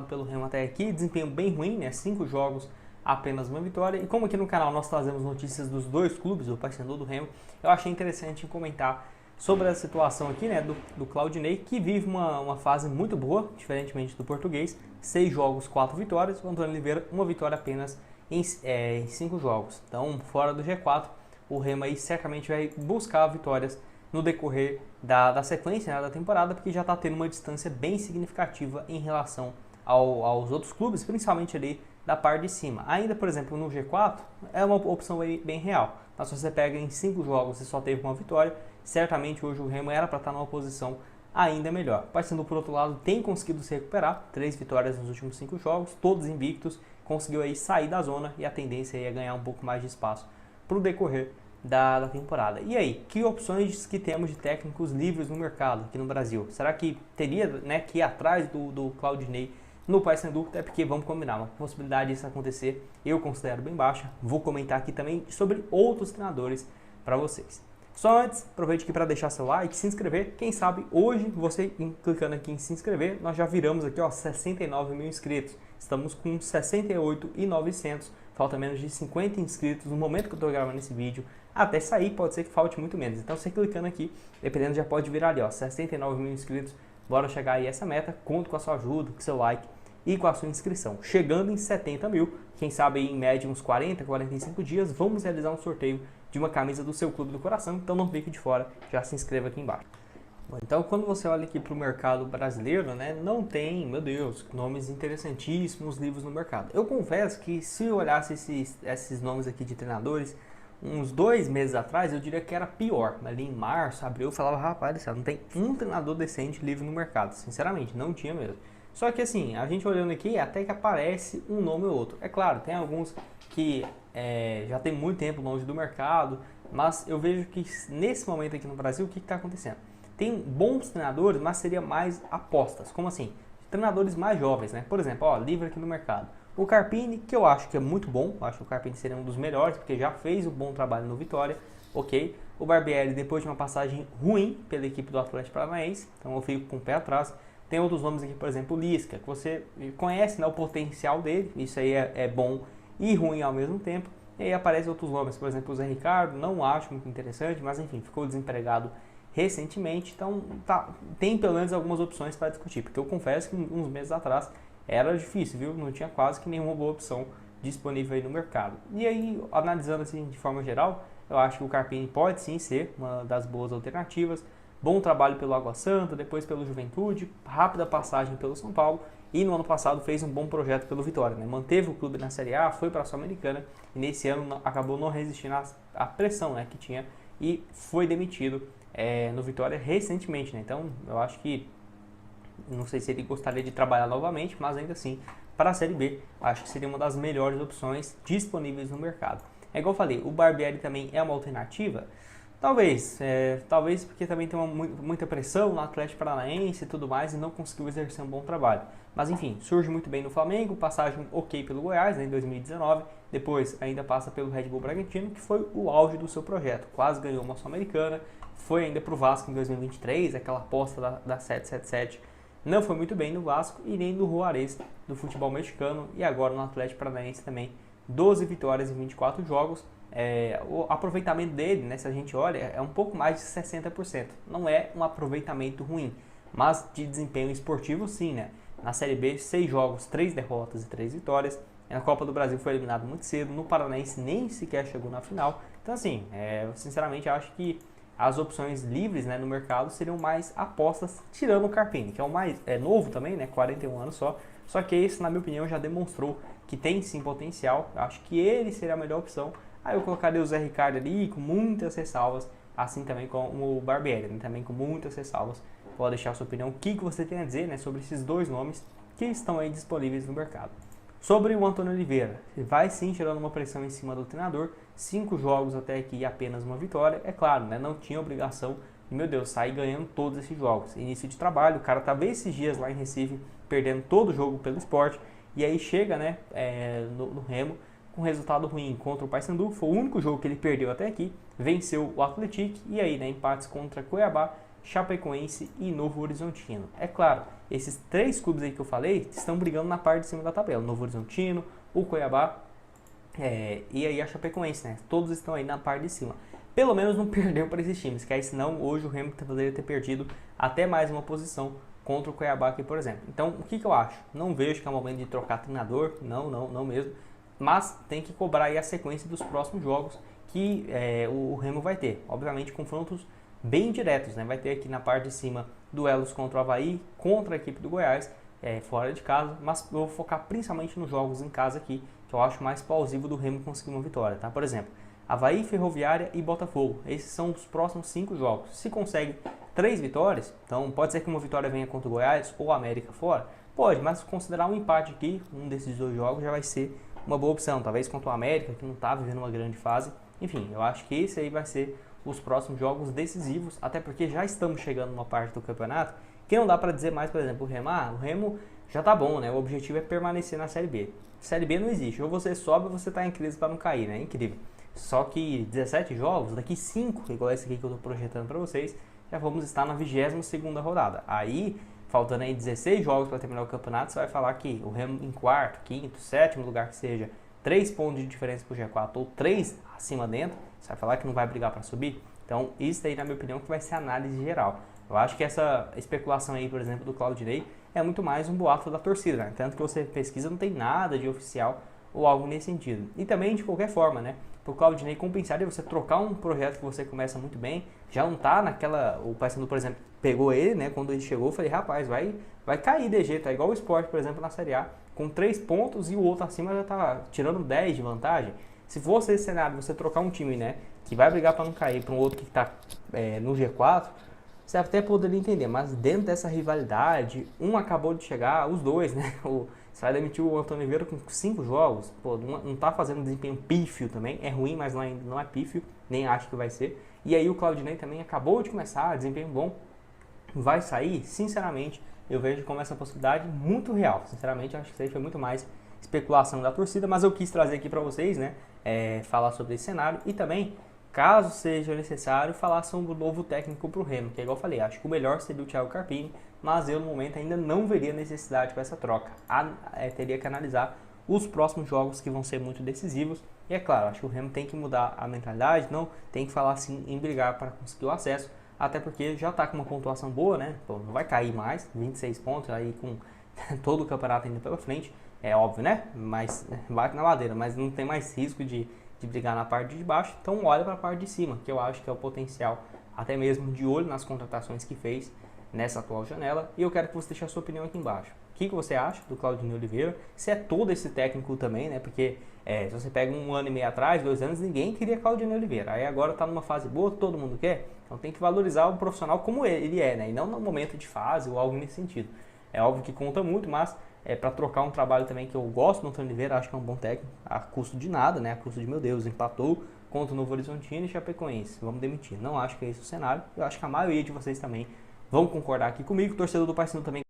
pelo Remo até aqui, desempenho bem ruim, né? 5 jogos, apenas uma vitória. E como aqui no canal nós trazemos notícias dos dois clubes, do Paysandu e do Remo, eu achei interessante comentar sobre a situação aqui, né, do Claudinei, que vive uma fase muito boa, diferentemente do português. 6 jogos, 4 vitórias. O Antônio Oliveira, uma vitória apenas em 5 jogos. Então, fora do G4, o Remo aí certamente vai buscar vitórias no decorrer da sequência, né, da temporada, porque já está tendo uma distância bem significativa em relação aos outros clubes, principalmente ali da parte de cima. Ainda, por exemplo, no G4, é uma opção bem real. Mas se você pega em 5 jogos e só teve uma vitória, certamente hoje o Remo era para estar numa posição ainda melhor. O Paysandu, por outro lado, tem conseguido se recuperar, 3 vitórias nos últimos 5 jogos, todos invictos, conseguiu aí sair da zona e a tendência é ganhar um pouco mais de espaço para o decorrer da temporada. E aí, que opções que temos de técnicos livres no mercado aqui no Brasil? Será que teria, né, que ir atrás do Claudinei no Paysandu? Até porque, vamos combinar, uma possibilidade disso acontecer eu considero bem baixa. Vou comentar aqui também sobre outros treinadores para vocês. Só antes, aproveite aqui para deixar seu like, se inscrever. Quem sabe hoje, você clicando aqui em se inscrever, nós já viramos aqui, ó, 69 mil inscritos. Estamos com 68.900, falta menos de 50 inscritos no momento que eu estou gravando esse vídeo. Até sair, pode ser que falte muito menos. Então, você clicando aqui, dependendo, já pode virar ali, ó, 69 mil inscritos. Bora chegar aí a essa meta. Conto com a sua ajuda, com seu like e com a sua inscrição. Chegando em 70 mil, quem sabe aí, em média uns 40, 45 dias, vamos realizar um sorteio de uma camisa do seu clube do coração. Então não fique de fora, já se inscreva aqui embaixo. Bom, então quando você olha aqui para o mercado brasileiro, né, não tem, meu Deus, nomes interessantíssimos livros no mercado. Eu confesso que se eu olhasse esses nomes aqui de treinadores, uns 2 meses atrás, eu diria que era pior. Ali em março, abril, eu falava, rapaz, não tem um treinador decente livre no mercado. Sinceramente, não tinha mesmo. Só que assim, a gente olhando aqui, até que aparece um nome ou outro. É claro, tem alguns que já tem muito tempo longe do mercado, mas eu vejo que nesse momento aqui no Brasil, o que está acontecendo? Tem bons treinadores, mas seria mais apostas. Como assim? Treinadores mais jovens, né? Por exemplo, ó, livre aqui no mercado. O Carpini, que eu acho que é muito bom, eu acho que o Carpini seria um dos melhores, porque já fez um bom trabalho no Vitória, ok. O Barbieri, depois de uma passagem ruim pela equipe do Atlético Paranaense, então eu fico com o pé atrás. Tem outros nomes aqui, por exemplo, o Lisca, que você conhece, né, o potencial dele, isso aí é bom e ruim ao mesmo tempo. E aí aparecem outros nomes, por exemplo, o Zé Ricardo, não acho muito interessante, mas enfim, ficou desempregado recentemente, então tem pelo menos algumas opções para discutir, porque eu confesso que uns meses atrás era difícil, viu? Não tinha quase que nenhuma boa opção disponível aí no mercado. E aí, analisando assim de forma geral, eu acho que o Carpini pode sim ser uma das boas alternativas. Bom trabalho pelo Água Santa, depois pelo Juventude, rápida passagem pelo São Paulo e no ano passado fez um bom projeto pelo Vitória, né? Manteve o clube na Série A, foi para a Sul-Americana e nesse ano acabou não resistindo à pressão, né, que tinha e foi demitido no Vitória recentemente, né? Então eu acho que, não sei se ele gostaria de trabalhar novamente, mas ainda assim, para a Série B, acho que seria uma das melhores opções disponíveis no mercado. É igual eu falei, o Barbieri também é uma alternativa? Talvez, talvez porque também tem muita pressão no Atlético Paranaense e tudo mais e não conseguiu exercer um bom trabalho. Mas enfim, surge muito bem no Flamengo, passagem ok pelo Goiás, né, em 2019, depois ainda passa pelo Red Bull Bragantino, que foi o auge do seu projeto, quase ganhou uma Sul-Americana, foi ainda para o Vasco em 2023, aquela aposta da 777, não foi muito bem no Vasco e nem no Juarez do futebol mexicano e agora no Atlético Paranaense também, 12 vitórias em 24 jogos. O aproveitamento dele, né, se a gente olha, é um pouco mais de 60%. Não é um aproveitamento ruim, mas de desempenho esportivo sim, né? Na Série B, 6 jogos, 3 derrotas e 3 vitórias. Na Copa do Brasil foi eliminado muito cedo, no Paranaense nem sequer chegou na final. Então assim, sinceramente acho que as opções livres, né, no mercado seriam mais apostas, tirando o Carpini, que é o mais novo também, né, 41 anos só que esse, na minha opinião, já demonstrou que tem sim potencial. Acho que ele seria a melhor opção. Aí eu colocaria o Zé Ricardo ali com muitas ressalvas, assim também como o Barbieri, né, também com muitas ressalvas. Pode deixar a sua opinião, o que você tem a dizer, né, sobre esses dois nomes que estão aí disponíveis no mercado. Sobre o Antônio Oliveira, vai sim tirando uma pressão em cima do treinador, 5 jogos até aqui e apenas uma vitória, é claro, né, não tinha obrigação de, meu Deus, sair ganhando todos esses jogos. Início de trabalho, o cara estava esses dias lá em Recife, perdendo todo o jogo pelo Sport, e aí chega, né, no Remo, com resultado ruim contra o Paysandu, foi o único jogo que ele perdeu até aqui, venceu o Atlético, e aí, né, empates contra Cuiabá, Chapecoense e Novo Horizontino. É claro, esses 3 clubes aí que eu falei estão brigando na parte de cima da tabela. Novo Horizontino, o Cuiabá e aí a Chapecoense, né? Todos estão aí na parte de cima. Pelo menos não perdeu para esses times, que aí senão hoje o Remo poderia ter perdido até mais uma posição contra o Cuiabá aqui, por exemplo. Então, o que eu acho? Não vejo que é o momento de trocar treinador, não mesmo. Mas tem que cobrar aí a sequência dos próximos jogos que o Remo vai ter. Obviamente, confrontos bem diretos, né? Vai ter aqui na parte de cima duelos contra o Avaí, contra a equipe do Goiás, fora de casa. Mas eu vou focar principalmente nos jogos em casa aqui, que eu acho mais plausível do Remo conseguir uma vitória, tá? Por exemplo, Avaí, Ferroviária e Botafogo. Esses são os próximos 5 jogos. Se consegue 3 vitórias, então pode ser que uma vitória venha contra o Goiás ou a América fora? Pode, mas considerar um empate aqui, um desses 2 jogos já vai ser uma boa opção. Talvez contra o América, que não está vivendo uma grande fase. Enfim, eu acho que esse aí vai ser os próximos jogos decisivos, até porque já estamos chegando numa parte do campeonato que não dá para dizer mais, por exemplo, o Remo já tá bom, né? O objetivo é permanecer na Série B. Série B não existe, ou você sobe ou você está em crise para não cair, né? É incrível. Só que 17 jogos, daqui 5, igual esse aqui que eu estou projetando para vocês, já vamos estar na 22ª rodada. Aí, faltando aí 16 jogos para terminar o campeonato, você vai falar que o Remo em 4º, 5º, 7º lugar que seja, 3 pontos de diferença para o G4 ou 3 acima dentro, você vai falar que não vai brigar para subir? Então, isso aí, na minha opinião, que vai ser a análise geral. Eu acho que essa especulação aí, por exemplo, do Claudinei, é muito mais um boato da torcida, né? Tanto que você pesquisa, não tem nada de oficial ou algo nesse sentido. E também, de qualquer forma, né? Para o Claudinei compensar e você trocar um projeto que você começa muito bem, já não tá naquela... O Paysandu, por exemplo, pegou ele, né? Quando ele chegou, eu falei, rapaz, vai cair de jeito, tá igual o Sport, por exemplo, na Série A, com 3 pontos e o outro acima já tá tirando 10 de vantagem. Se fosse esse cenário, você trocar um time, né, que vai brigar para não cair, para um outro que está no G4, você até poderia entender, mas dentro dessa rivalidade, um acabou de chegar, os dois, né, você vai demitir o Antônio Oliveira com 5 jogos, pô, não tá fazendo um desempenho pífio também, é ruim, mas não é pífio, nem acho que vai ser. E aí o Claudinei também acabou de começar, desempenho bom, vai sair? Sinceramente, eu vejo como essa possibilidade muito real. Sinceramente, acho que isso aí foi muito mais especulação da torcida, mas eu quis trazer aqui para vocês, né, falar sobre esse cenário e também, caso seja necessário, falar sobre o novo técnico para o Remo, que é igual eu falei, acho que o melhor seria o Thiago Carpini, mas eu no momento ainda não veria necessidade para essa troca. Teria que analisar os próximos jogos que vão ser muito decisivos e é claro, acho que o Remo tem que mudar a mentalidade, não tem que falar assim em brigar para conseguir o acesso, até porque já está com uma pontuação boa, né? Pô, não vai cair mais, 26 pontos aí com todo o campeonato indo pela frente, é óbvio, né? Mas vai na ladeira, mas não tem mais risco de brigar na parte de baixo, então olha para a parte de cima, que eu acho que é o potencial, até mesmo de olho nas contratações que fez nessa atual janela, e eu quero que você deixe a sua opinião aqui embaixo. O que você acha do Claudinei Oliveira? Se é todo esse técnico também, né? Porque se você pega 1 ano e meio atrás, 2 anos, ninguém queria Claudinei Oliveira. Aí agora está numa fase boa, todo mundo quer. Então tem que valorizar o profissional como ele é, né? E não no momento de fase ou algo nesse sentido. É óbvio que conta muito, mas para trocar um trabalho também que eu gosto do Antônio Oliveira, acho que é um bom técnico, a custo de nada, né? A custo de, meu Deus, empatou contra o Novo Horizontino e Chapecoense. Vamos demitir. Não acho que é esse o cenário. Eu acho que a maioria de vocês também vão concordar aqui comigo. O torcedor do Paysandu também